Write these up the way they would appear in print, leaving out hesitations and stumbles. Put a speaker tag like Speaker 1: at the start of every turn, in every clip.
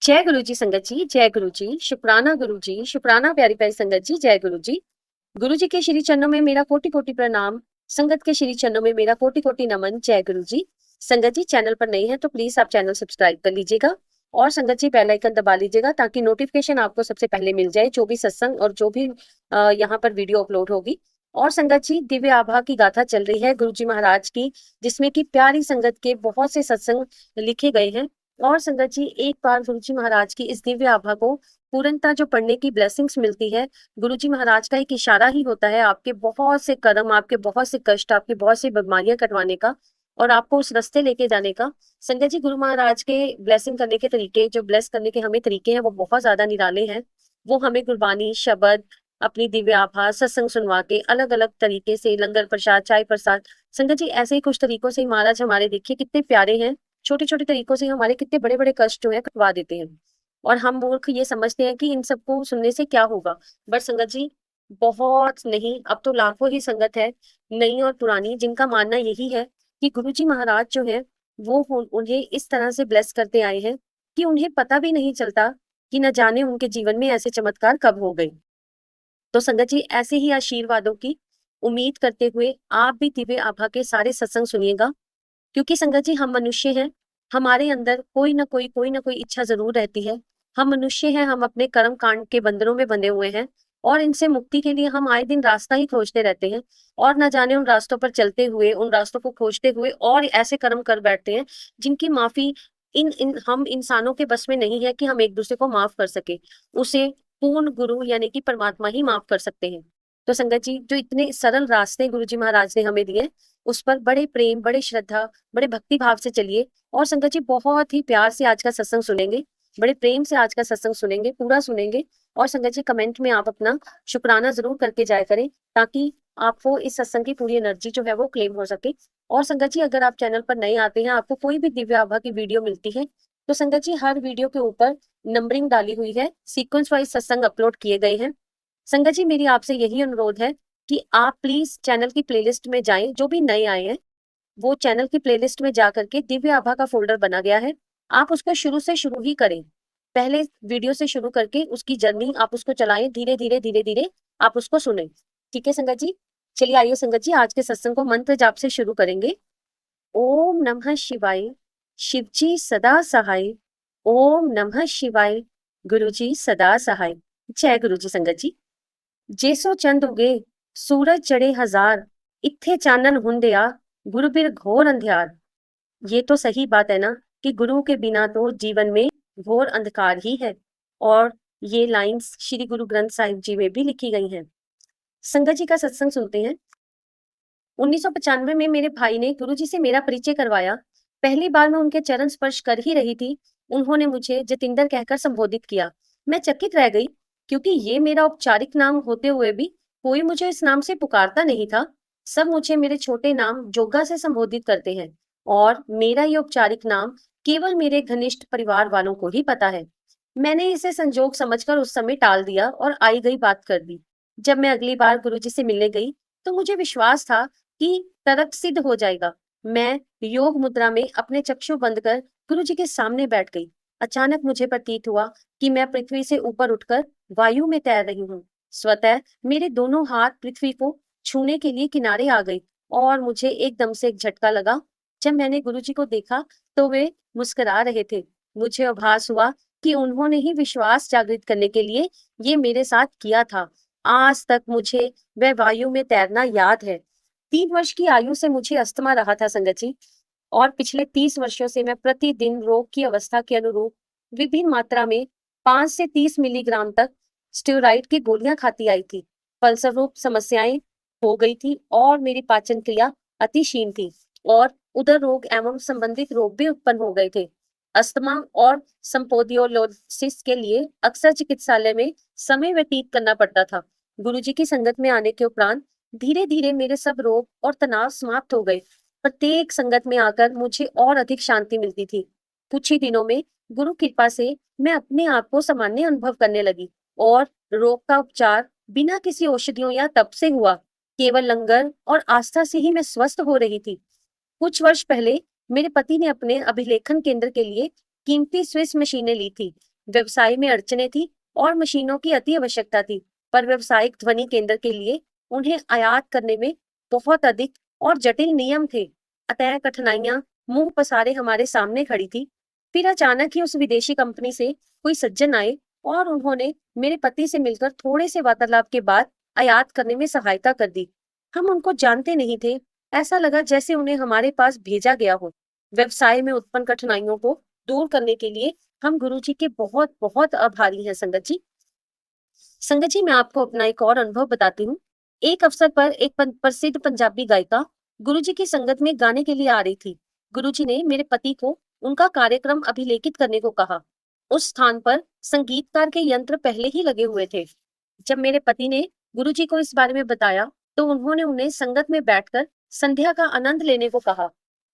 Speaker 1: जय गुरु जी संगत जी, जय गुरु जी, शुक्राना गुरु जी, शुक्राना प्यारी प्यारी संगत जी, जय गुरु जी। गुरु जी के श्री चरणों में मेरा कोटि कोटि प्रणाम, संगत के श्री चरणों में मेरा कोटि कोटि नमन, जय गुरु जी। संगत जी चैनल पर नए हैं तो प्लीज आप चैनल सब्सक्राइब कर लीजिएगा और संगत जी बेल आइकन दबा लीजिएगा ताकि नोटिफिकेशन आपको सबसे पहले मिल जाए जो भी सत्संग और जो भी यहाँ पर वीडियो अपलोड होगी। और संगत जी दिव्य आभा की गाथा चल रही है गुरु जी महाराज की, जिसमें कि प्यारी संगत के बहुत से सत्संग लिखे गए हैं। और संगत जी एक बार गुरु जी महाराज की इस दिव्य आभा को पूर्णता जो पढ़ने की ब्लेसिंग्स मिलती है, गुरु जी महाराज का एक इशारा ही होता है आपके बहुत से कर्म, आपके बहुत से कष्ट, आपकी बहुत सी बीमारियां कटवाने का और आपको उस रास्ते लेके जाने का। संगत जी गुरु महाराज के ब्लेसिंग करने के तरीके, जो ब्लेस करने के हमें तरीके हैं वो बहुत ज्यादा निराले हैं। वो हमें गुरबानी, शब्द, अपनी दिव्य आभा, सत्संग सुनवा के अलग अलग तरीके से, लंगर प्रसाद, चाय प्रसाद, संगत जी ऐसे ही कुछ तरीकों से महाराज हमारे देखिए कितने प्यारे हैं। छोटे छोटे तरीकों से हमारे कितने बड़े बड़े कष्ट जो है कटवा देते हैं। और हम मूर्ख ये समझते हैं कि इन सबको सुनने से क्या होगा, बट संगत जी बहुत नहीं, अब तो लाखों ही संगत है नई और पुरानी जिनका मानना यही है कि गुरु जी महाराज जो है वो उन्हें इस तरह से ब्लेस करते आए हैं कि उन्हें पता भी नहीं चलता कि न जाने उनके जीवन में ऐसे चमत्कार कब हो गए। तो संगत जी ऐसे ही आशीर्वादों की उम्मीद करते हुए आप भी दिव्य आभा के सारे सत्संग सुनिएगा, क्योंकि संगत जी हम मनुष्य हैं, हमारे अंदर कोई ना कोई इच्छा जरूर रहती है। हम मनुष्य हैं, हम अपने कर्म कांड के बंधनों में बंधे हुए हैं और इनसे मुक्ति के लिए हम आए दिन रास्ता ही खोजते रहते हैं। और न जाने उन रास्तों पर चलते हुए, उन रास्तों को खोजते हुए और ऐसे कर्म कर बैठते हैं जिनकी माफी इन इन हम इंसानों के बस में नहीं है कि हम एक दूसरे को माफ कर सके। उसे पूर्ण गुरु यानी कि परमात्मा ही माफ कर सकते हैं। तो संगत जी जो इतने सरल रास्ते गुरु जी महाराज ने हमें दिए, उस पर बड़े प्रेम, बड़े श्रद्धा, बड़े भक्ति भाव से चलिए। और संगत जी बहुत ही प्यार से आज का सत्संग सुनेंगे, बड़े प्रेम से आज का सत्संग सुनेंगे, पूरा सुनेंगे। और संगत जी कमेंट में आप अपना शुक्राना जरूर करके जाया करें ताकि आपको इस सत्संग की पूरी एनर्जी जो है वो क्लेम हो सके। और संगत जी अगर आप चैनल पर नए आते हैं, आपको कोई भी दिव्य आभा की वीडियो मिलती है तो संगत जी हर वीडियो के ऊपर नंबरिंग डाली हुई है, सीक्वेंस वाइज सत्संग अपलोड किए गए हैं। संगत जी मेरी आपसे यही अनुरोध है कि आप प्लीज चैनल की प्लेलिस्ट में जाएं, जो भी नए आए हैं वो चैनल की प्लेलिस्ट में जा करके दिव्य आभा का फोल्डर बना गया है, आप उसको शुरू से शुरू ही करें। पहले वीडियो से शुरू करके उसकी जर्नी आप उसको चलाएं, धीरे धीरे धीरे धीरे आप उसको सुने। ठीक है संगत जी, चलिए आइए संगत जी आज के सत्संग को मंत्र जाप से शुरू करेंगे। ओम नमः शिवाय, शिवजी सदा सहाय। ओम नमः शिवाय, गुरुजी सदा सहाय। जय गुरु जी संगत जी। जेसो चंद उगे, सूरज चढ़े हजार, इत्थे चानन हुंदिया, गुरु बिर घोर अंधियार। ये तो सही बात है ना कि गुरु के बिना तो जीवन में घोर अंधकार ही है। और ये लाइंस श्री गुरु ग्रंथ साहिब जी में भी लिखी गई हैं। संगत जी का सत्संग सुनते हैं। 1995 में मेरे भाई ने गुरु जी से मेरा परिचय करवाया। पहली बार मैं उनके चरण स्पर्श कर ही रही थी, उन्होंने मुझे जतिंदर कहकर संबोधित किया। मैं चकित रह गई, क्योंकि ये मेरा औपचारिक नाम होते हुए भी कोई मुझे इस नाम से पुकारता नहीं था। सब मुझे मेरे छोटे नाम जोगा से संबोधित करते हैं और मेरा ये औपचारिक नाम केवल मेरे घनिष्ठ परिवार वालों को ही पता है। मैंने इसे संजोग समझकर उस समय टाल दिया और आई गई बात कर दी। जब मैं अगली बार गुरुजी से मिलने गई तो मुझे विश्वास था कि तर्क सिद्ध हो जाएगा। मैं योग मुद्रा में अपने चक्षु बंद कर गुरुजी के सामने बैठ गई। अचानक मुझे प्रतीत हुआ कि मैं पृथ्वी से ऊपर उठकर वायु में तैर रही हूँ। स्वतः मेरे दोनों हाथ पृथ्वी को छूने के लिए किनारे आ गई और मुझे एकदम से एक झटका लगा। जब मैंने गुरुजी को देखा तो वे मुस्कुरा रहे थे। मुझे आभास हुआ कि उन्होंने ही विश्वास जागृत करने के लिए ये मेरे साथ किया था। आज तक मुझे वह वायु में तैरना याद है। 3 वर्ष की आयु से मुझे अस्थमा रहा था संगत जी, और पिछले 30 वर्षों से मैं प्रतिदिन रोग की अवस्था के अनुरूप विभिन्न मात्रा में 5 से 30 मिलीग्राम तक स्टेरॉइड की गोलियां खाती आई थी। फलस्वरूप समस्याएं हो गई थी और मेरी पाचन क्रिया अतिशील थी और उदर रोग एवं संबंधित रोग भी उत्पन्न हो गए थे। अस्थमा और संपोडियोलोसिस के लिए अक्सर चिकित्सालय में समय व्यतीत करना पड़ता था। गुरुजी की संगत में आने के उपरांत धीरे धीरे मेरे सब रोग और तनाव समाप्त हो गए। प्रत्येक संगत में आकर मुझे और अधिक शांति मिलती थी। कुछ ही दिनों में गुरु कृपा से मैं अपने आप को सामान्य अनुभव करने लगी और रोग का उपचार बिना किसी औषधियों या तप से हुआ। केवल लंगर और आस्था से ही मैं स्वस्थ हो रही थी। कुछ वर्ष पहले मेरे पति ने अपने अभिलेखन केंद्र के लिए कीमती स्विस मशीनें ली थी। व्यवसाय में अड़चने थी और मशीनों की अति आवश्यकता थी, पर व्यवसायिक ध्वनि केंद्र के लिए उन्हें आयात करने में बहुत अधिक और जटिल नियम थे। अतः कठिनाइयां मुंह पसारे हमारे सामने खड़ी थी। फिर अचानक ही उस विदेशी कंपनी से कोई सज्जन आए और उन्होंने मेरे पति से मिलकर थोड़े से वार्तालाप के बाद आयात करने में सहायता कर दी। हम उनको जानते नहीं थे। ऐसा लगा जैसे उन्हें हमारे पास भेजा गया हो। व्यवसाय में उत्पन्न कठिनाइयों को दूर करने के लिए हम गुरुजी के बहुत बहुत आभारी हैं संगत जी। संगत जी, मैं आपको अपना एक और अनुभव बताती हूँ। एक अवसर पर एक प्रसिद्ध पंजाबी गायिका गुरुजी की संगत में गाने के लिए आ रही थी। गुरुजी ने मेरे पति को उनका कार्यक्रम अभिलेखित करने को कहा। उस स्थान पर संगीतकार के यंत्र पहले ही लगे हुए थे। जब मेरे पति ने गुरुजी को इस बारे में बताया, तो उन्होंने उन्हें संगत में बैठकर संध्या का आनंद लेने को कहा।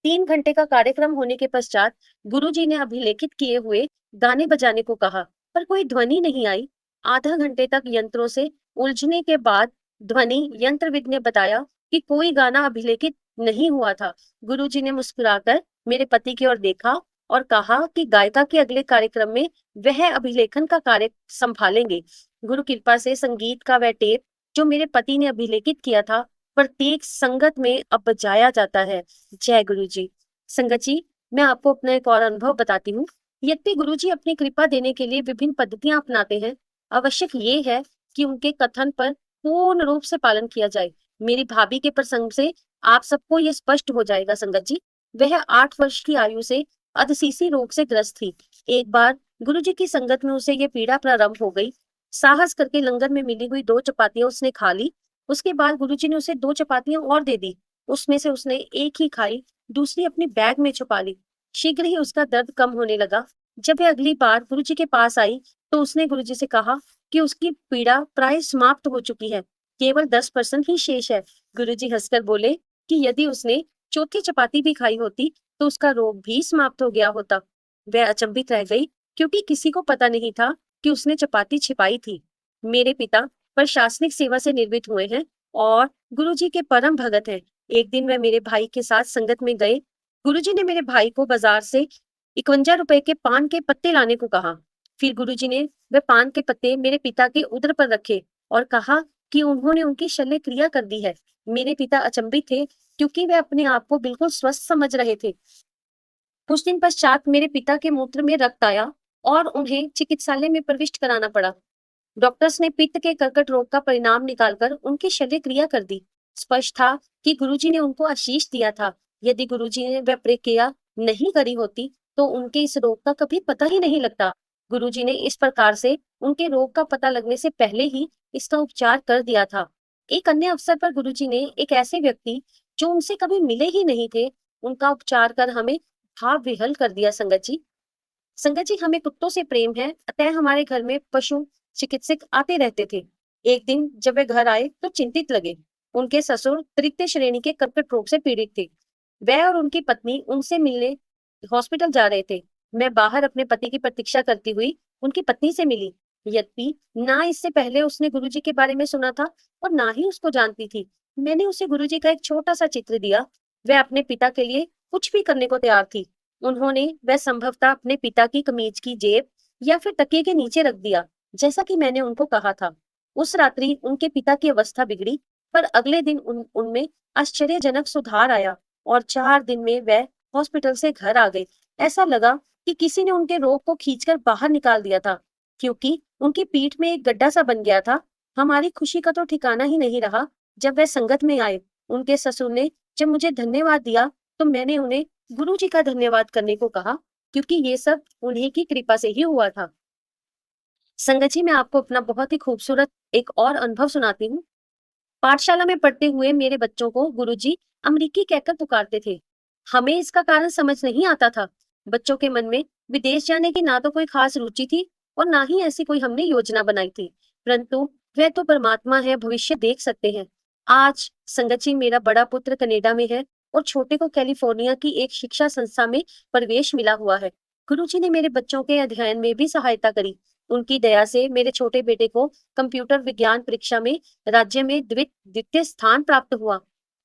Speaker 1: 3 घंटे का कार्यक्रम होने के पश्चात गुरुजी ने अभिलेखित किए हुए गाने बजाने को कहा, पर कोई ध्वनि नहीं आई। आधा घंटे तक यंत्रों से उलझने के बाद ध्वनि यंत्रविद ने बताया कि कोई गाना अभिलेखित नहीं हुआ था। गुरुजी ने मुस्कुराकर मेरे पति की ओर देखा और कहा कि गायिका के अगले कार्यक्रम में वह अभिलेखन का कार्य संभालेंगे। गुरु कृपा से संगीत का वह टेप जो मेरे पति ने अभिलेखित किया था, प्रत्येक संगत में अब बजाया जाता है। जय गुरु जी। संगत जी, मैं आपको अपना एक और अनुभव बताती हूँ। यद्यपि गुरु जी अपनी कृपा देने के लिए विभिन्न पद्धतियां अपनाते हैं, आवश्यक ये है कि उनके कथन पर पूर्ण रूप से पालन किया जाए। मेरी भाभी के प्रसंग से आप सबको ये स्पष्ट हो जाएगा संगत जी। वह 8 वर्ष की आयु से अधसीसी रोग से ग्रस्त थी। एक बार गुरुजी की संगत में उसे ये पीड़ा प्रारंभ हो गई। साहस करके लंगर में मिली हुई 2 चपातियां उसने खा ली। उसके बाद गुरुजी ने उसे 2 चपातियां और दे दी। उसमें से उसने एक ही खाई, दूसरी अपनी बैग में छुपा ली। शीघ्र ही उसका दर्द कम होने लगा। जब वह अगली बार गुरुजी के पास आई, तो उसने गुरुजी से कहा कि उसकी पीड़ा प्राय समाप्त हो चुकी है, केवल 10% ही शेष है। गुरुजी हंसकर बोले कि यदि उसने चौथी चपाती भी खाई होती, तो उसका रोग भी समाप्त हो गया होता। वह अचंभित रह गई, क्योंकि किसी को पता नहीं था कि उसने चपाती छिपाई थी। मेरे पिता प्रशासनिक सेवा से निवृत्त हुए हैं और गुरुजी के परम भगत हैं। एक दिन वह मेरे भाई के साथ संगत में गए। गुरुजी ने मेरे भाई को बाजार से 51 रुपए के पान के पत्ते लाने को कहा। फिर गुरुजी ने वह पान के पत्ते मेरे पिता के उदर पर रखे और कहा कि उन्होंने उनकी शल्य क्रिया कर दी है। मेरे पिता अचंभित थे, क्योंकि वे अपने आप को बिल्कुल स्वस्थ समझ रहे थे। कुछ दिन पश्चात मेरे पिता के मूत्र में रक्त आया और उन्हें चिकित्सालय में प्रविष्ट कराना पड़ा। डॉक्टर्स ने पित्त के कर्कट रोग का परिणाम निकालकर उनकी शल्य क्रिया कर दी। स्पष्ट था कि गुरुजी ने उनको आशीष दिया था। यदि गुरुजी ने वह प्रक्रिया नहीं करी होती, तो उनके इस रोग का कभी पता ही नहीं लगता। गुरुजी ने इस प्रकार से उनके रोग का पता लगने से पहले ही इसका उपचार कर दिया था। एक अन्य अवसर पर गुरुजी ने एक ऐसे व्यक्ति जो उनसे कभी मिले ही नहीं थे, उनका उपचार कर हमें भाव विहल कर दिया संगत जी। संगत जी, हमें कुत्तों से प्रेम है, अतः हमारे घर में पशु चिकित्सक आते रहते थे। एक दिन जब वे घर आए तो चिंतित लगे। उनके ससुर तृतीय श्रेणी के कर्कट रोग से पीड़ित थे। वह और उनकी पत्नी उनसे मिलने हॉस्पिटल जा रहे थे। मैं बाहर अपने पति की प्रतीक्षा करती हुई उनकी पत्नी से मिली। यद्यपि ना इससे पहले उसने गुरुजी के बारे में सुना था और ना ही उसको जानती थी। मैंने उसे गुरुजी का एक छोटा सा चित्र दिया। वह अपने पिता के लिए कुछ भी करने को तैयार थी। उन्होंने वह संभवतः अपने पिता की कमीज की जेब या फिर तकिए के नीचे रख दिया, जैसा कि मैंने उनको कहा था। उस रात्रि उनके पिता की अवस्था बिगड़ी, पर अगले दिन उनमें आश्चर्यजनक सुधार आया और 4 दिन में वह हॉस्पिटल से घर आ गए। ऐसा लगा कि किसी ने उनके रोग को खींचकर बाहर निकाल दिया था, क्योंकि उनकी पीठ में एक गड्ढा सा बन गया था। हमारी खुशी का तो ठिकाना ही नहीं रहा जब वह संगत में आए। उनके ससुर ने जब मुझे धन्यवाद दिया, तो मैंने उन्हें गुरुजी का धन्यवाद करने को कहा, क्योंकि ये सब उन्हीं की कृपा से ही हुआ था। संगत जी, मैं आपको अपना बहुत ही खूबसूरत एक और अनुभव सुनाती हूँ। पाठशाला में पढ़ते हुए मेरे बच्चों को गुरुजी अमरीकी कहकर पुकारते थे। हमें इसका कारण समझ नहीं आता था। बच्चों के मन में विदेश जाने की ना तो कोई खास रुचि थी और ना ही ऐसी कोई हमने योजना बनाई थी, परंतु वह तो परमात्मा है, भविष्य देख सकते हैं। आज संगत जी, मेरा बड़ा पुत्र कनाडा में है और छोटे को कैलिफोर्निया की एक शिक्षा संस्था में प्रवेश मिला हुआ है। गुरुजी ने मेरे बच्चों के अध्ययन में भी सहायता करी। उनकी दया से मेरे छोटे बेटे को कंप्यूटर विज्ञान परीक्षा में राज्य में द्वितीय स्थान प्राप्त हुआ।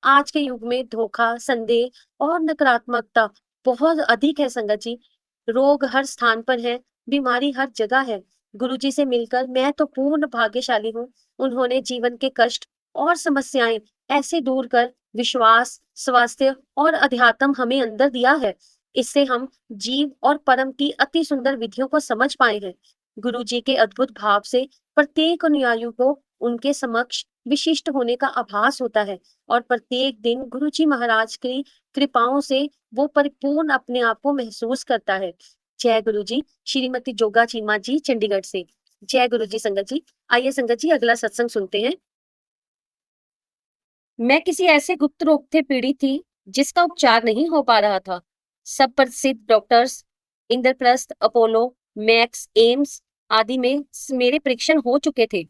Speaker 1: आज के युग में धोखा, संदेह और नकारात्मकता बहुत अधिक है संगत जी। रोग हर स्थान पर है, बीमारी हर जगह है। गुरुजी से मिलकर मैं तो पूर्ण भाग्यशाली हूँ। उन्होंने जीवन के कष्ट और समस्याएं ऐसे दूर कर विश्वास, स्वास्थ्य और अध्यात्म हमें अंदर दिया है। इससे हम जीव और परम की अति सुंदर विधियों को समझ पाए हैं। गुरु जी के अद्भुत भाव से प्रत्येक अनुयायी को उनके समक्ष विशिष्ट होने का आभास होता है और प्रत्येक दिन गुरु जी महाराज की कृपाओं से वो परिपूर्ण अपने आप को महसूस करता है। जय गुरु जी। श्रीमती जोगा चीमा जी चंडीगढ़ से। जय गुरु जी संगत जी। आइए संगत जी अगला सत्संग सुनते हैं। मैं किसी ऐसे गुप्त रोग से पीड़ित थी जिसका उपचार नहीं हो पा रहा था। सब प्रसिद्ध doctors Indraprastha, Apollo, max, AIIMS आदि में मेरे परीक्षण हो चुके थे,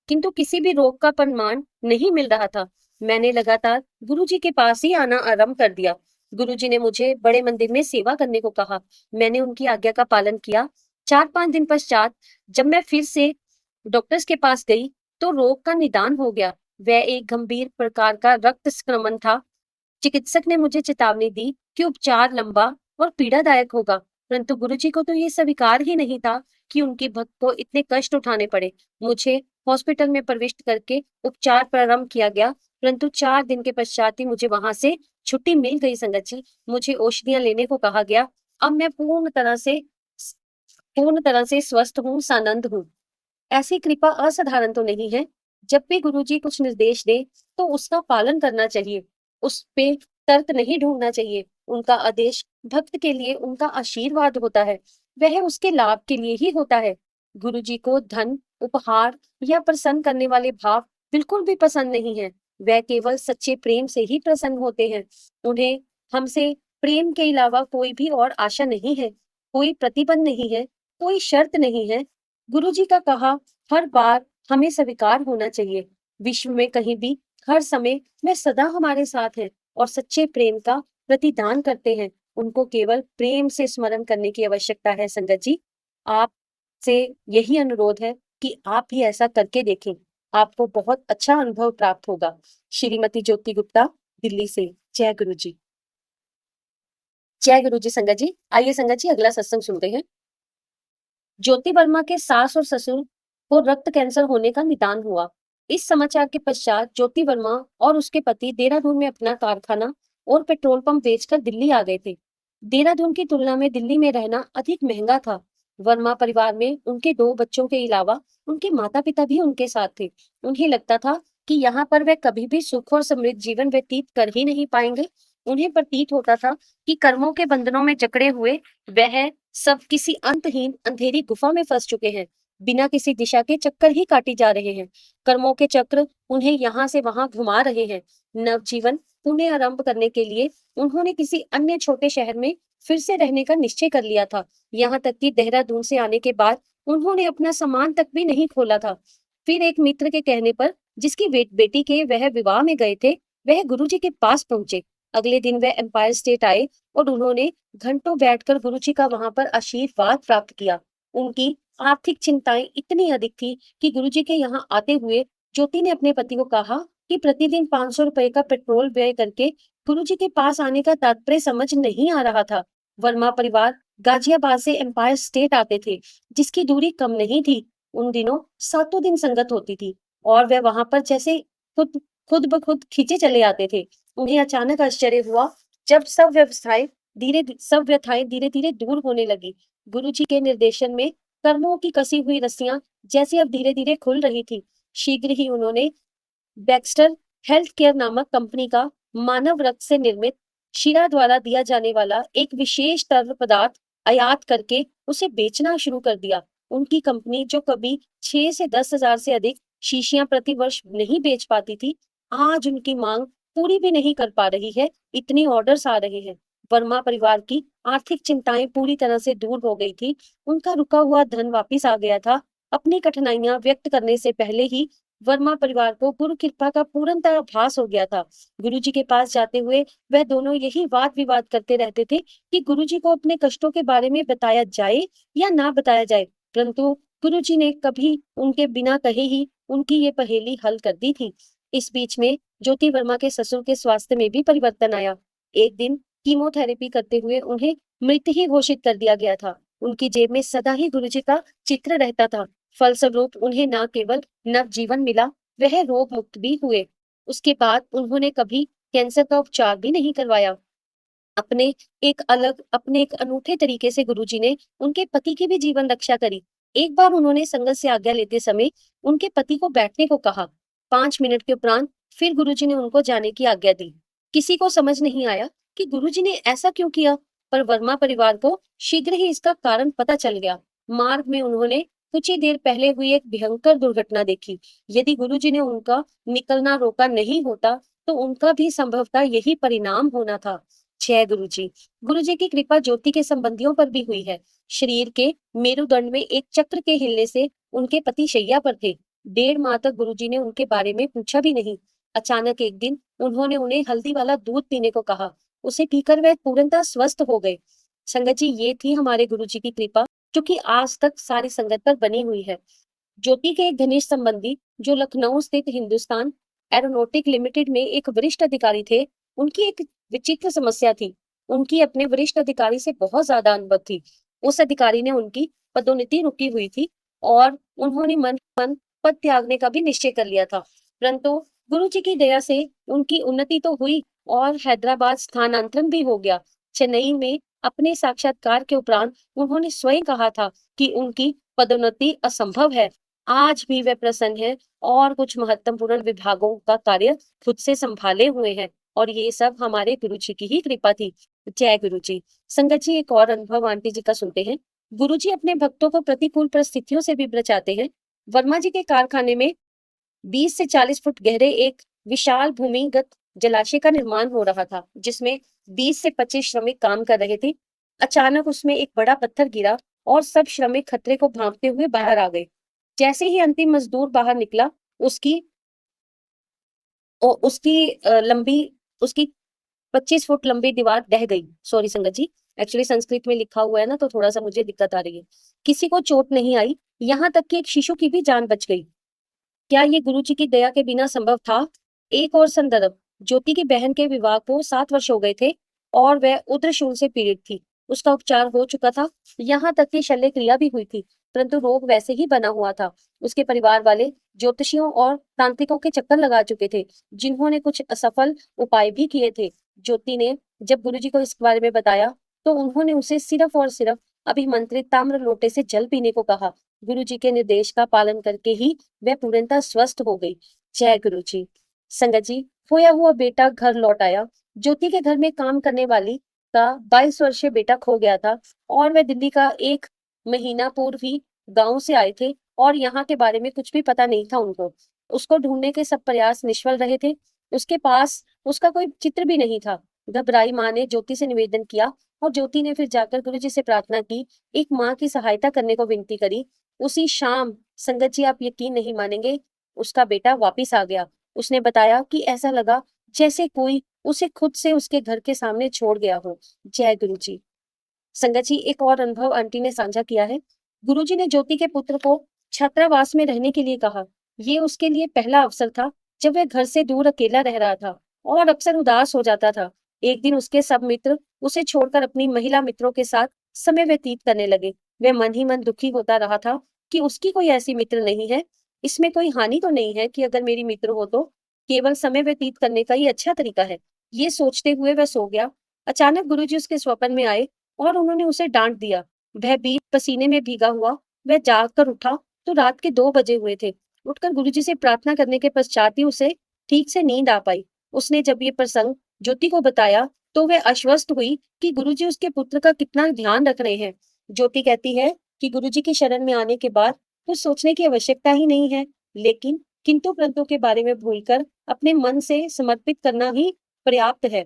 Speaker 1: किंतु किसी भी रोग का प्रमाण नहीं मिल रहा था। मैंने लगातार गुरुजी के पास ही आना आरंभ कर दिया। गुरुजी ने मुझे बड़े मंदिर में सेवा करने को कहा। मैंने उनकी आज्ञा का पालन किया। 4-5 दिन पश्चात जब मैं फिर से डॉक्टर्स के पास गई तो रोग का निदान हो गया। वह एक गंभीर प्रकार का रक्त संक्रमण था। चिकित्सक ने मुझे चेतावनी दी कि उपचार लंबा और पीड़ादायक होगा, परंतु गुरुजी को तो ये स्वीकार ही नहीं था कि उनके भक्त को इतने कष्ट उठाने पड़े। मुझे हॉस्पिटल में प्रविष्ट करके उपचार प्रारंभ किया गया, परंतु 4 दिन के पश्चात ही मुझे वहां से छुट्टी मिल गई संगत जी। मुझे औषधियां लेने को कहा गया। अब मैं पूर्ण तरह से स्वस्थ हूँ, सानंद हूँ। ऐसी कृपा असाधारण तो नहीं है। जब भी गुरुजी कुछ निर्देश दे तो उसका पालन करना चाहिए। उस पे तर्क नहीं ढूंढना चाहिए। उनका आदेश भक्त के लिए उनका आशीर्वाद होता है। वह उसके लाभ के लिए ही होता है। गुरुजी को धन, उपहार या प्रसन्न करने वाले भाव बिल्कुल भी पसंद नहीं है। वह केवल सच्चे प्रेम से ही प्रसन्न होते हैं। उन्हें हमसे प्रेम के अलावा कोई भी और आशा नहीं है। कोई प्रतिबंध नहीं है, कोई शर्त नहीं है। गुरुजी का कहा हर बार हमें स्वीकार होना चाहिए। विश्व में कहीं भी, हर समय में सदा हमारे साथ है और सच्चे प्रेम का प्रतिदान करते हैं। उनको केवल प्रेम से स्मरण करने की आवश्यकता है संगत जी। आपसे यही अनुरोध है कि आप भी ऐसा करके देखें। आपको बहुत अच्छा अनुभव प्राप्त होगा। श्रीमती ज्योति गुप्ता, दिल्ली से। जय गुरु जी। जय गुरु जी संगत जी। आइए संगत जी अगला सत्संग सुनते हैं। ज्योति वर्मा के सास और ससुर को रक्त कैंसर होने का निदान हुआ। इस समाचार के पश्चात ज्योति वर्मा और उसके पति देहरादून में अपना कारखाना और पेट्रोल पंप बेचकर दिल्ली आ गए थे। देहरादून की तुलना में दिल्ली में रहना अधिक महंगा था। वर्मा परिवार में उनके 2 बच्चों के अलावा उनके माता पिता भी उनके साथ थे। उन्हें लगता था कि यहाँ पर वे कभी भी सुख और समृद्ध जीवन व्यतीत कर ही नहीं पाएंगे। उन्हें प्रतीत होता था कि कर्मों के बंधनों में जकड़े हुए वह सब किसी अंतहीन अंधेरी गुफा में फंस चुके हैं। बिना किसी दिशा के चक्कर ही काटी जा रहे हैं। कर्मों के चक्र उन्हें यहाँ से वहां घुमा रहे हैं। नवजीवन पुनः आरंभ करने के लिए उन्होंने किसी अन्य छोटे शहर में फिर से रहने का निश्चय कर लिया था। यहाँ तक कि देहरादून से आने के बाद उन्होंने अपना सामान तक भी नहीं खोला था। फिर एक मित्र के कहने पर, जिसकी बेटी के वह विवाह में गए थे, वह गुरुजी के पास पहुंचे। अगले दिन वह एम्पायर स्टेट आए और उन्होंने घंटों बैठकर गुरुजी का वहां पर आशीर्वाद प्राप्त किया। उनकी आर्थिक चिंताएं इतनी अधिक थी कि गुरुजी के यहाँ आते हुए ज्योति ने अपने पति को कहा कि प्रतिदिन 500 रुपए का पेट्रोल व्यय करके गुरुजी के पास आने का तात्पर्य समझ नहीं आ रहा था। वर्मा परिवार गाजियाबाद से एम्पायर स्टेट आते थे, जिसकी दूरी कम नहीं थी। उन दिनों 7 दिन संगत होती थी और वह वहां पर जैसे खुद खुद ब खुद खींचे चले आते थे। उन्हें अचानक आश्चर्य हुआ जब सब व्यथाएं धीरे धीरे दूर होने लगी। गुरुजी के निर्देशन में कर्मों की कसी हुई रस्सियां जैसे अब धीरे धीरे खुल रही थी। शीघ्र ही उन्होंने बैक्स्टर हेल्थ केयर नामक कंपनी का मानव रक्त से निर्मित शीरा द्वारा दिया जाने वाला एक विशेष तरल पदार्थ आयात करके उसे बेचना शुरू कर दिया। उनकी कंपनी जो कभी 6 से 10 हजार से अधिक शीशियां प्रति वर्ष नहीं बेच पाती थी, आज उनकी मांग पूरी भी नहीं कर पा रही है। इतनी ऑर्डर्स आ रहे हैं। वर्मा परिवार की आर्थिक चिंताएं पूरी तरह से दूर हो गई थी। उनका रुका हुआ धन वापिस आ गया था। अपनी कठिनाइयां व्यक्त करने से पहले ही वर्मा परिवार को गुरु कृपा का पूर्णतः आभास हो गया था। गुरुजी के पास जाते हुए वह दोनों यही वाद विवाद करते रहते थे कि गुरुजी को अपने कष्टों के बारे में बताया जाए या ना बताया जाए, परंतु गुरुजी ने कभी उनके बिना कहे ही उनकी ये पहेली हल कर दी थी। इस बीच में ज्योति वर्मा के ससुर के स्वास्थ्य में भी परिवर्तन आया। एक दिन कीमोथेरेपी करते हुए उन्हें मृत ही घोषित कर दिया गया था। उनकी जेब में सदा ही गुरुजी का चित्र रहता था। फलस्वरूप उन्हें न केवल नवजीवन मिला, वह रोग मुक्त भी हुए। उसके बाद उन्होंने कभी कैंसर का उपचार भी नहीं करवाया। अपने एक अनूठे तरीके से गुरुजी ने उनके पति की भी जीवन रक्षा करी। एक बार उन्होंने संगत से आज्ञा लेते समय उनके पति को बैठने को कहा। 5 मिनट के उपरांत फिर गुरुजी ने उनको जाने की आज्ञा दी। किसी को समझ नहीं आया कि गुरुजी ने ऐसा क्यों किया, पर वर्मा परिवार को शीघ्र ही इसका कारण पता चल गया। मार्ग में उन्होंने कुछ ही देर पहले हुई एक भयंकर दुर्घटना देखी। यदि गुरुजी ने उनका निकलना रोका नहीं होता, तो उनका भी संभवतः यही परिणाम होना था। जय गुरु जी। गुरु जी की कृपा ज्योति के संबंधियों पर भी हुई है। शरीर के मेरुदंड में एक चक्र के हिलने से उनके पति शैया पर थे। 1.5 माह तक गुरु जी ने उनके बारे में पूछा भी नहीं। अचानक एक दिन उन्होंने उन्हें हल्दी वाला दूध पीने को कहा। उसे पीकर वह पूर्णतः स्वस्थ हो गए। संगत जी, ये थी हमारे गुरु जी की कृपा, जो कि आज तक सारी संगत पर बनी हुई है। ज्योति के एक घनिष्ठ संबंधी, जो लखनऊ स्थित हिंदुस्तान एरोनॉटिक लिमिटेड में एक वरिष्ठ अधिकारी थे, उनकी एक विचित्र समस्या थी। उनकी अपने वरिष्ठ अधिकारी से बहुत ज्यादा अनबन थी। उस अधिकारी ने उनकी पदोन्नति रुकी हुई थी और उन्होंने मन मन पद त्यागने का भी निश्चय कर लिया था। परंतु गुरु जी की दया से उनकी उन्नति तो हुई और हैदराबाद स्थानांतरण भी हो गया। चेन्नई में अपने साक्षात्कार के उपरांत उन्होंने स्वयं कहा था कि उनकी पदोन्नति असंभव है। आज भी वे प्रसन्न है और कुछ महत्वपूर्ण विभागों का कार्य खुद से संभाले हुए हैं, और ये सब हमारे गुरु जी की ही कृपा थी। जय गुरु जी। संगत जी, एक और अनुभव आंटी जी का सुनते हैं। गुरु जी अपने भक्तों को प्रतिकूल परिस्थितियों से भी बचाते हैं। वर्मा जी के कारखाने में 20 से 40 फुट गहरे एक विशाल भूमिगत जलाशय का निर्माण हो रहा था, जिसमें 20 से 25 श्रमिक काम कर रहे थे। अचानक उसमें एक बड़ा पत्थर गिरा और सब श्रमिक खतरे को भांपते हुए बाहर आ गए। जैसे ही अंतिम मजदूर बाहर निकला, उसकी उसकी लंबी उसकी 25 फुट लंबी दीवार ढह गई। सॉरी संगत जी, एक्चुअली संस्कृत में लिखा हुआ है ना, तो थोड़ा सा मुझे दिक्कत आ रही है। किसी को चोट नहीं आई, यहाँ तक कि एक शिशु की भी जान बच गई। क्या ये गुरु जी की दया के बिना संभव था? एक और संदर्भ, ज्योति की बहन के विवाह को 7 वर्ष हो गए थे और वह उद्रशूल से पीड़ित थी। उसका उपचार हो चुका था, यहाँ तक कि शल्य क्रिया भी हुई थी, परंतु रोग वैसे ही बना हुआ था। उसके परिवार वाले ज्योतिषियों और तांत्रिकों के चक्कर लगा चुके थे, जिन्होंने कुछ असफल उपाय भी किए थे। ज्योति ने जब गुरु जी को इस बारे में बताया, तो उन्होंने उसे सिर्फ और सिर्फ अभिमंत्रित ताम्र लोटे से जल पीने को कहा। गुरु जी के निर्देश का पालन करके ही वह पूर्णतः स्वस्थ हो गई। जय गुरु जी। संगत जी, खोया हुआ बेटा घर लौट आया। ज्योति के घर में काम करने वाली का 22 वर्षीय बेटा खो गया था और वह दिल्ली का 1 महीना पूर्व ही गांव से आए थे और यहाँ के बारे में कुछ भी पता नहीं था उनको। उसको ढूंढने के सब प्रयास निष्फल रहे थे। उसके पास उसका कोई चित्र भी नहीं था। घबराई माँ ने ज्योति से निवेदन किया और ज्योति ने फिर जाकर गुरु जी से प्रार्थना की, एक माँ की सहायता करने को विनती करी। उसी शाम, संगत जी आप यकीन नहीं मानेंगे, उसका बेटा वापिस आ गया। उसने बताया कि ऐसा लगा जैसे कोई उसे खुद से उसके घर के सामने छोड़ गया हो। जय गुरु जी। संगत जी, एक और अनुभव आंटी ने साझा किया है। गुरुजी ने ज्योति के पुत्र को छात्रावास में रहने के लिए कहा। ये उसके लिए पहला अवसर था जब वह घर से दूर अकेला रह रहा था और अक्सर उदास हो जाता था। एक दिन उसके सब मित्र उसे छोड़कर अपनी महिला मित्रों के साथ समय व्यतीत करने लगे। वह मन ही मन दुखी होता रहा था कि उसकी कोई ऐसी मित्र नहीं है। इसमें कोई हानि तो नहीं है कि अगर मेरी मित्र हो तो केवल समय व्यतीत करने का ही अच्छा तरीका है। ये सोचते हुए वह सो गया। अचानक गुरुजी उसके स्वप्न में आए और उन्होंने उसे डांट दिया। वह भी पसीने में भीगा हुआ वह जाग कर उठा तो रात के 2 बजे हुए थे। उठकर गुरुजी से प्रार्थना करने के पश्चात ही उसे ठीक से नींद आ पाई। उसने जब ये प्रसंग ज्योति को बताया, तो वह आश्वस्त हुई कि गुरुजी उसके पुत्र का कितना ध्यान रख रहे हैं। ज्योति कहती है कि गुरुजी की शरण में आने के बाद कुछ सोचने की आवश्यकता ही नहीं है, लेकिन किंतु परंतु के बारे में भूलकर अपने मन से समर्पित करना ही पर्याप्त है।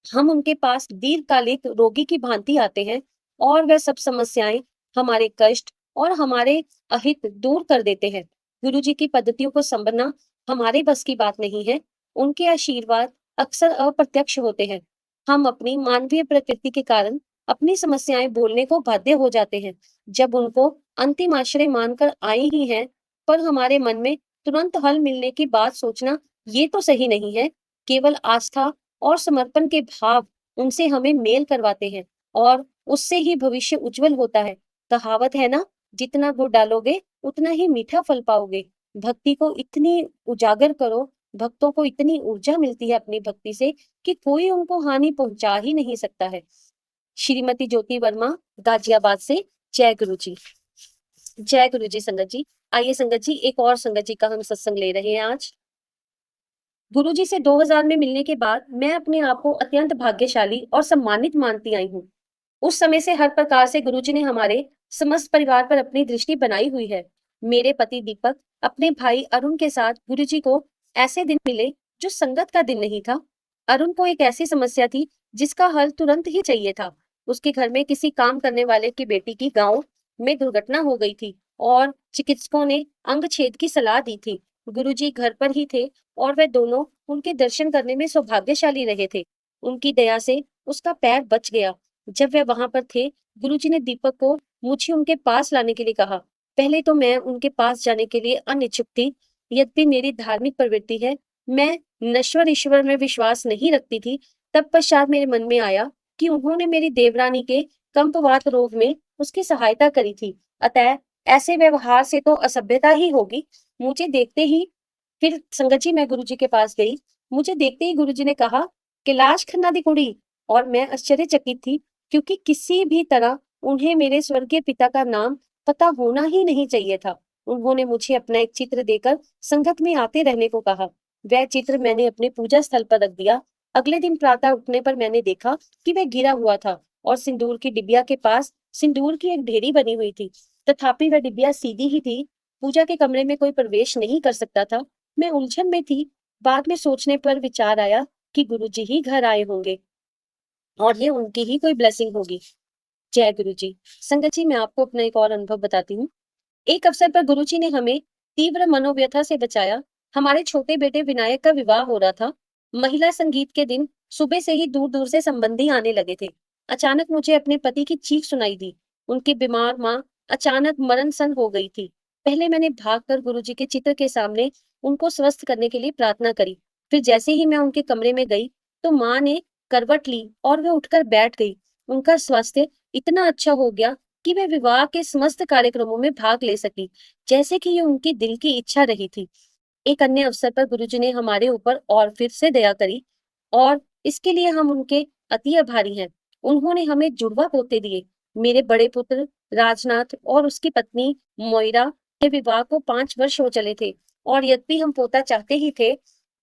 Speaker 1: हम उनके पास दीर्घकालिक रोगी की भांति आते हैं और वह सब समस्याएं, हमारे कष्ट और हमारे अहित दूर कर देते हैं। गुरु जी की पद्धतियों को समझना हमारे बस की बात नहीं है। उनके आशीर्वाद अक्सर अप्रत्यक्ष होते हैं। हम अपनी मानवीय प्रकृति के कारण अपनी समस्याएं बोलने को बाध्य हो जाते हैं, जब उनको अंतिम आश्रय मानकर आए ही हैं, पर हमारे मन में तुरंत हल मिलने की बात सोचना ये तो सही नहीं है। केवल आस्था और समर्पण के भाव उनसे हमें मेल करवाते हैं और उससे ही भविष्य उज्जवल होता है। कहावत है ना, जितना गुड़ डालोगे उतना ही मीठा फल पाओगे। भक्ति को इतनी उजागर करो, भक्तों को इतनी ऊर्जा मिलती है अपनी भक्ति से कि कोई उनको हानि पहुंचा ही नहीं सकता है। श्रीमती ज्योति वर्मा, गाजियाबाद से। जय गुरु जी। जय गुरु जी संगत जी। आइए संगत जी, एक और संगत जी का हम सत्संग ले रहे हैं आज। गुरु जी से 2000 में मिलने के बाद मैं अपने आप को अत्यंत भाग्यशाली और सम्मानित मानती आई हूँ। उस समय से हर प्रकार से गुरुजी ने हमारे समस्त परिवार पर अपनी दृष्टि बनाई हुई है। मेरे पति दीपक अपने भाई अरुण के साथ गुरुजी को ऐसे दिन मिले जो संगत का दिन नहीं था। अरुण को एक ऐसी समस्या थी जिसका हल तुरंत ही चाहिए था। उसके घर में किसी काम करने वाले की बेटी की गांव में दुर्घटना हो गई थी और चिकित्सकों ने अंग छेद की सलाह दी थी। गुरुजी घर पर ही थे और वे दोनों उनके दर्शन करने में सौभाग्यशाली रहे थे। उनकी दया से उसका पैर बच गया। जब वे वहां पर थे, गुरुजी ने दीपक को मुझे उनके पास लाने के लिए कहा। पहले तो मैं उनके पास जाने के लिए अनिच्छुक थी। यद्यपि मेरी धार्मिक प्रवृत्ति है, मैं नश्वर ईश्वर में विश्वास नहीं रखती थी। तब पश्चात मेरे मन में आया कि उन्होंने मेरी देवरानी के कंपवात रोग में उसकी सहायता करी थी, अतः ऐसे व्यवहार से तो असभ्यता ही होगी। मुझे देखते ही फिर संगत जी मैं गुरुजी के पास गई। मुझे देखते ही गुरुजी ने कहा, कैलाश खन्ना दी कुड़ी। और मैं आश्चर्यचकित थी, क्योंकि किसी भी तरह उन्हें मेरे स्वर्गीय पिता का नाम पता होना ही नहीं चाहिए था। उन्होंने मुझे अपना एक चित्र देकर संगत में आते रहने को कहा। वह चित्र मैंने अपने पूजा स्थल पर रख दिया। अगले दिन प्रातः उठने पर मैंने देखा कि वह गिरा हुआ था और सिंदूर की डिबिया के पास सिंदूर की एक ढेरी बनी हुई थी। तथापि वह डिबिया सीधी ही थी। पूजा के कमरे में कोई प्रवेश नहीं कर सकता था। मैं उलझन में थी। बाद में सोचने पर विचार आया कि गुरुजी ही घर आए होंगे और ये उनकी ही कोई ब्लेसिंग होगी। जय गुरु जी। संगत जी, मैं आपको अपना एक और अनुभव बताती हूँ। एक अवसर पर गुरुजी ने हमें तीव्र मनोव्यथा से बचाया। हमारे छोटे बेटे विनायक का विवाह हो रहा था। महिला संगीत के दिन सुबह से ही दूर दूर से संबंधी आने लगे थे। अचानक मुझे अपने पति की चीख सुनाई दी। उनकी बीमार माँ अचानक मरणसन हो गई थी। पहले मैंने भागकर गुरुजी के चित्र के सामने उनको स्वस्थ करने के लिए प्रार्थना करी। फिर जैसे ही मैं उनके कमरे में गई तो माँ ने करवट ली और वह उठकर बैठ गई। उनका स्वास्थ्य इतना अच्छा हो गया कि वे विवाह के समस्त कार्यक्रमों में भाग ले सकी, जैसे कि ये उनकी दिल की इच्छा रही थी। एक अन्य अवसर पर गुरुजी ने हमारे ऊपर और फिर से दया करी और इसके लिए हम उनके अति आभारी हैं। उन्होंने हमें जुड़वा पोते दिए। मेरे बड़े पुत्र राजनाथ और उसकी पत्नी मोइरा के विवाह को 5 वर्ष हो चले थे और यद्यपि हम पोता चाहते ही थे,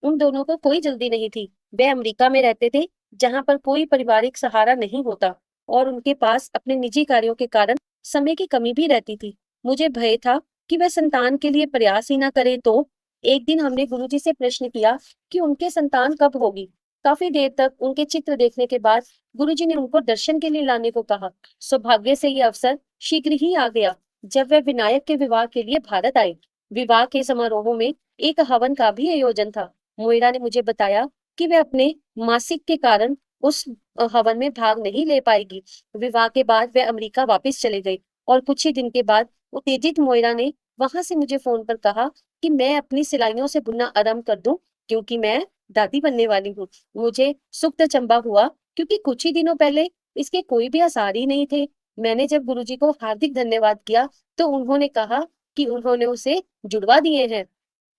Speaker 1: उन दोनों को कोई जल्दी नहीं थी। वे अमेरिका में रहते थे, जहां पर कोई पारिवारिक सहारा नहीं होता और उनके पास अपने निजी कार्यों के कारण समय की कमी भी रहती थी। मुझे भय था कि वह संतान के लिए प्रयास ही ना करे तो। एक दिन हमने गुरुजी से प्रश्न किया कि उनके संतान कब होगी। काफी देर तक उनके चित्र देखने के बाद गुरुजी ने उनको दर्शन के लिए लाने को कहा। सौभाग्य से यह अवसर शीघ्र ही आ गया जब वह विनायक के विवाह के लिए भारत आए। विवाह के समारोह में एक हवन का भी आयोजन था। मोइरा ने मुझे बताया कि वह अपने मासिक के कारण उस हवन में भाग नहीं ले पाएगी। विवाह के बाद वह अमेरिका वापस चले गए और कुछ ही दिन के बाद उत्तेजित मोइरा ने वहां से मुझे फोन पर कहा कि मैं अपनी सिलाइयों से बुनना आरंभ कर दूं, क्योंकि मैं दादी बनने वाली हूँ। मुझे सुक्त चंबा हुआ, क्योंकि कुछ ही दिनों पहले इसके कोई भी आसार ही नहीं थे। मैंने जब गुरुजी को हार्दिक धन्यवाद किया तो उन्होंने कहा कि उन्होंने उसे जुड़वा दिए हैं।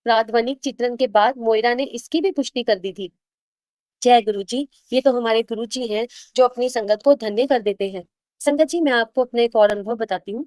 Speaker 1: प्राध्वनिक चित्रण के बाद मोइरा ने इसकी भी पुष्टि कर दी थी। जय गुरु जी। ये तो हमारे गुरु जी हैं जो अपनी संगत को धन्य कर देते हैं। संगत जी, मैं आपको अपना एक और अनुभव बताती हूँ।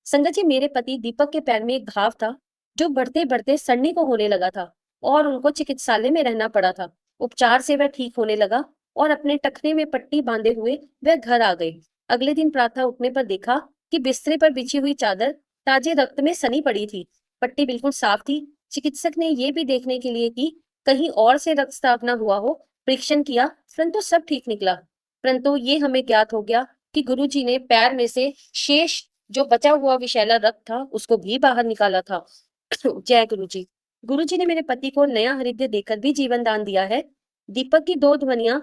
Speaker 1: संगत जी, मेरे पति दीपक के पैर में एक घाव था जो बढ़ते बढ़ते सड़ने को होने लगा था और उनको चिकित्सालय में रहना पड़ा था। उपचार से वह ठीक होने लगा और अपने टखने में पट्टी बांधे हुए वह घर आ गए। अगले दिन प्रातः उठने पर देखा कि बिस्तरे पर बिछी हुई चादर ताजे रक्त में सनी पड़ी थी। पट्टी बिल्कुल साफ थी। चिकित्सक ने ये भी देखने के लिए कि कहीं और से रक्तस्राव न हुआ हो, परीक्षण किया, परंतु सब ठीक निकला। परंतु ये हमें ज्ञात हो गया कि गुरुजी ने पैर में से शेष जो बचा हुआ विषैला रक्त था उसको भी बाहर निकाला था। जय गुरु जी। गुरु जी ने मेरे पति को नया हृदय देकर भी जीवन दान दिया है। दीपक की दो ध्वनियां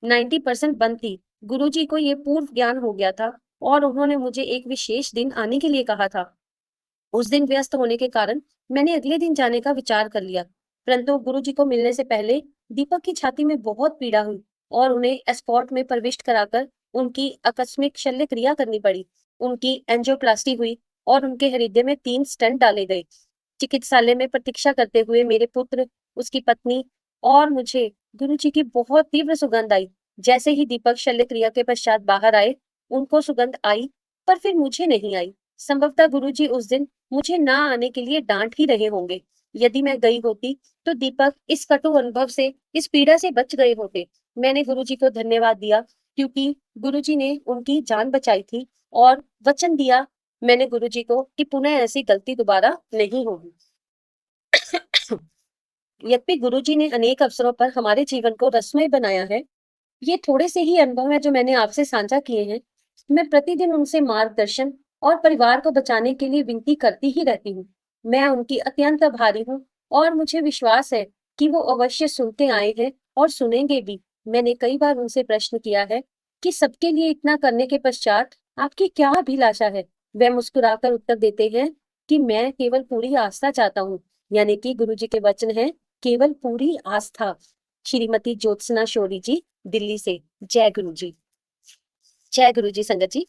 Speaker 1: 90% बंद थी। गुरु जी को ये पूर्व ज्ञान हो गया था और उन्होंने मुझे एक विशेष दिन आने के लिए कहा था। उस दिन व्यस्त होने के कारण मैंने अगले दिन जाने का विचार कर लिया, परंतु गुरु जी को मिलने से पहले दीपक की छाती में बहुत पीड़ा हुई और उन्हें एस्कॉर्ट में प्रविष्ट कराकर उनकी आकस्मिक शल्य क्रिया करनी पड़ी। उनकी एंजियोप्लास्टी हुई और उनके हृदय में 3 स्टेंट डाले गए। चिकित्सालय में प्रतीक्षा करते हुए मेरे पुत्र, उसकी पत्नी और मुझे गुरुजी की बहुत तीव्र सुगंध आई। जैसे ही दीपक शल्य क्रिया के पश्चात बाहर आए, उनको सुगंध आई, पर फिर मुझे नहीं आई। संभवतः गुरुजी उस दिन मुझे ना आने के लिए डांट ही रहे होंगे। यदि मैं गई होती, तो दीपक इस कटु अनुभव से, इस पीड़ा से बच गए होते। मैंने गुरुजी को धन्यवाद दिया, क्योंकि गुरुजी ने उनकी जान बचाई थी और वचन दिया मैंने गुरुजी को कि पुनः ऐसी गलती दोबारा नहीं होगी। यद्यपि गुरुजी ने अनेक अवसरों पर हमारे जीवन को रसमय बनाया है, ये थोड़े से ही अनुभव है जो मैंने आपसे साझा किए हैं। मैं प्रतिदिन उनसे मार्गदर्शन और परिवार को बचाने के लिए विनती करती ही रहती हूँ। मैं उनकी अत्यंत आभारी हूँ और मुझे विश्वास है कि वो अवश्य सुनते आए हैं और सुनेंगे भी। मैंने कई बार उनसे प्रश्न किया है कि सबके लिए इतना करने के पश्चात आपकी क्या अभिलाषा है? वह मुस्कुराकर उत्तर देते हैं कि मैं केवल पूरी आस्था चाहता हूँ। यानी कि गुरुजी के वचन हैं, केवल पूरी आस्था। श्रीमती ज्योत्सना शौरी जी, दिल्ली से। जय गुरु जी। जय गुरु जी। संगत जी,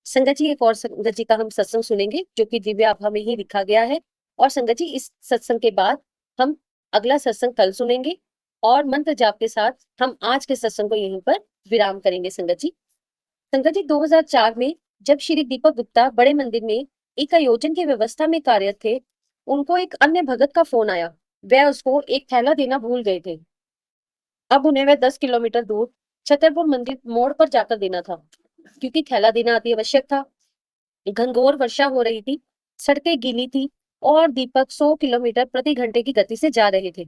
Speaker 1: संगत जी एक और संगत जी का हम सत्संग सुनेंगे जो कि दिव्य आभा में ही लिखा गया है। और संगत जी, इस सत्संग के बाद हम अगला सत्संग कल सुनेंगे और मंत्र जाप के साथ हम आज के सत्संग को यहीं पर विराम करेंगे। संगत जी 2004 में जब श्री दीपक गुप्ता बड़े मंदिर में एक आयोजन की व्यवस्था में कार्यरत थे, उनको एक अन्य भगत का फोन आया। वह उसको एक थैला देना भूल गए थे। अब उन्हें वह 10 किलोमीटर दूर छतरपुर मंदिर मोड़ पर जाकर देना था, क्योंकि थैला देना अति आवश्यक था। घनघोर वर्षा हो रही थी, सड़कें गीली थी और दीपक 100 किलोमीटर प्रति घंटे की गति से जा रहे थे।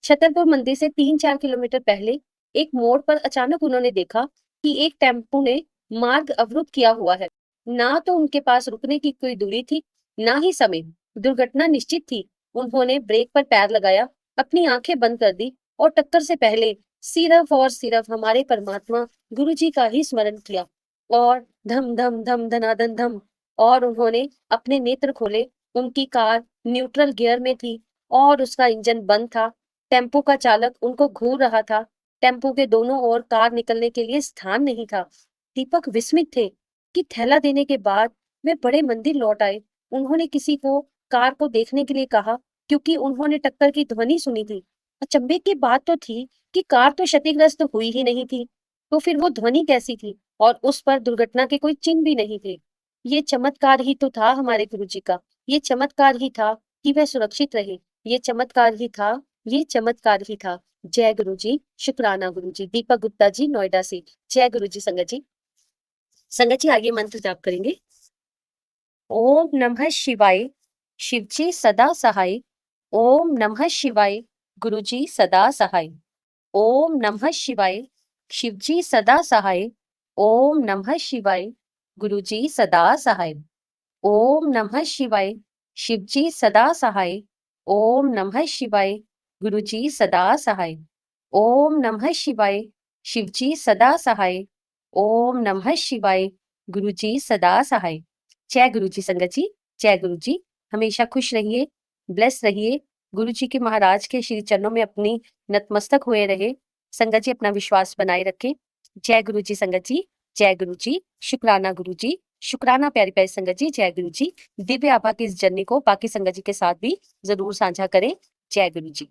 Speaker 1: छतरपुर मंदिर से 3-4 किलोमीटर पहले एक मोड़ पर अचानक उन्होंने देखा कि एक टेम्पो ने मार्ग अवरुद्ध किया हुआ है। ना तो उनके पास रुकने की कोई दूरी थी, ना ही समय। दुर्घटना निश्चित थी। उन्होंने ब्रेक पर पैर लगाया, अपनी आंखें बंद कर दी और टक्कर से पहले सिर्फ और सिर्फ हमारे परमात्मा गुरु जी का ही स्मरण किया। और धम धम धम धनाधन धम, और उन्होंने अपने नेत्र खोले। उनकी कार न्यूट्रल गियर में थी और उसका इंजन बंद था। टेम्पो का चालक उनको घूर रहा था। टेम्पो के दोनों ओर कार निकलने के लिए स्थान नहीं था। दीपक विस्मित थे कि थैला देने के बाद वे बड़े मंदिर लौट आए। उन्होंने किसी को कार को देखने के लिए कहा, क्योंकि उन्होंने टक्कर की ध्वनि सुनी थी। अचंभे की बात तो थी कि कार तो क्षतिग्रस्त हुई ही नहीं थी, तो फिर वो ध्वनि कैसी थी? और उस पर दुर्घटना के कोई चिन्ह भी नहीं थे। ये चमत्कार ही तो था हमारे गुरुजी का। ये चमत्कार ही था कि वह सुरक्षित रहे। ये चमत्कार ही था। ये चमत्कार ही था। जय गुरु जी। शुक्राना गुरु जी। दीपक गुप्ता जी, नोएडा से। जय गुरु जी। संगत जी, संगत जी आइए मंत्र जाप करेंगे। ओम नमः शिवाय। शिवजी सदा सहाय। ओम नमः शिवाय। गुरुजी सदा सहाय। ओम नमः शिवाय। शिवजी सदा सहाय। ओम नमः शिवाय। गुरुजी सदा सहाय। ओम नमः शिवाय। शिवजी सदा सहाय। ओम नमः शिवाय। गुरुजी सदा सहाय। ओम नमः शिवाय। शिवजी सदा सहाय। ओम नमः शिवाय। गुरुजी सदा सहाय। जय गुरु जी। संगत जी, जय गुरु जी। हमेशा खुश रहिए, ब्लेस रहिए। गुरु जी के महाराज के श्री चरणों में अपनी नतमस्तक हुए रहे। संगत जी अपना विश्वास बनाए रखें। जय गुरु जी। संगत जी, जय गुरु जी। शुक्राना गुरु जी। शुक्राना प्यारी प्यारी संगत जी। जय गुरु जी। दिव्य आभा की इस जर्नी को बाकी संगत जी के साथ भी जरूर साझा करें। जय गुरु जी।